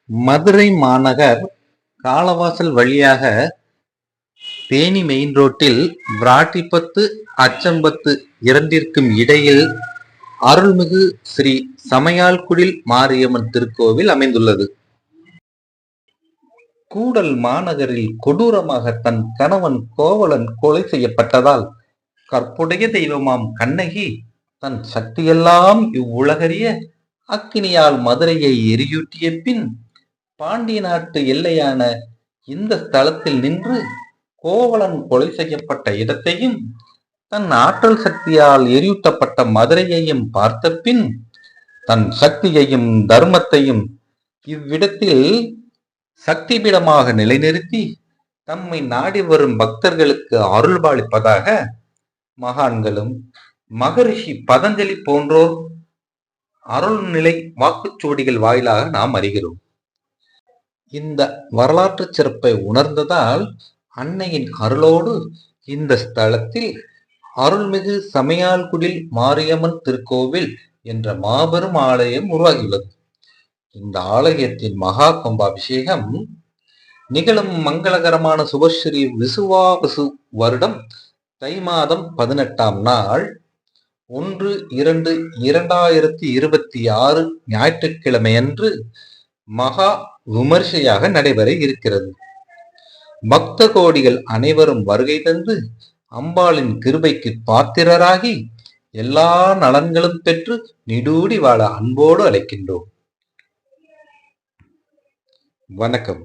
மதுரை மாநகர் காளவாசல் வழியாக தேனி மெயின் ரோட்டில் விராட்டிபத்து அச்சம்பத்து இரண்டிற்கும் இடையில் அருள்மிகு ஸ்ரீ சமையாள்குடில் மாரியம்மன் திருக்கோவில் அமைந்துள்ளது. கூடல் மாநகரில் கொடூரமாக தன் கணவன் கோவலன் கொலை செய்யப்பட்டதால் கற்புடைய தெய்வமாம் கண்ணகி தன் சக்தியெல்லாம் இவ்வுலகறிய அக்கினியால் மதுரையை எரியூட்டிய பின் பாண்டிய நாட்டு எல்லையான இந்த ஸ்தலத்தில் நின்று கோவலன் கொலை செய்யப்பட்ட இடத்தையும் தன் ஆற்றல் சக்தியால் எரியூட்டப்பட்ட மதுரையையும் பார்த்த பின் தன் சக்தியையும் தர்மத்தையும் இவ்விடத்தில் சக்தி பீடமாக நிலைநிறுத்தி தம்மை நாடி வரும் பக்தர்களுக்கு அருள்பாலிப்பதாக மகான்களும் மகரிஷி பதஞ்சலி போன்றோர் அருள்நிலை வாக்குச்சுவடிகள் வாயிலாக நாம் அறிகிறோம். இந்த வரலாற்று சிறப்பை உணர்ந்ததால் அன்னையின் அருளோடு இந்த ஸ்தலத்தில் அருள்மிகு சமையாள்குடில் மாரியம்மன் திருக்கோவில் என்ற மாபெரும் ஆலயம் உருவாகியுள்ளது. இந்த ஆலயத்தின் மகா கும்பாபிஷேகம் நிகழும் மங்களகரமான சுபஸ்ரீ விசுவாவசு வருடம் தை மாதம் 18ஆம் நாள் 1/2/2026 ஞாயிற்றுக்கிழமையன்று மகா விமர்சையாக நடைபெற இருக்கிறது. பக்த கோடிகள் அனைவரும் வருகை தந்து அம்பாளின் கிருபைக்கு பாத்திரராகி எல்லா நலன்களும் பெற்று நிடூடி வாழ அன்போடு அழைக்கின்றோம். வணக்கம்.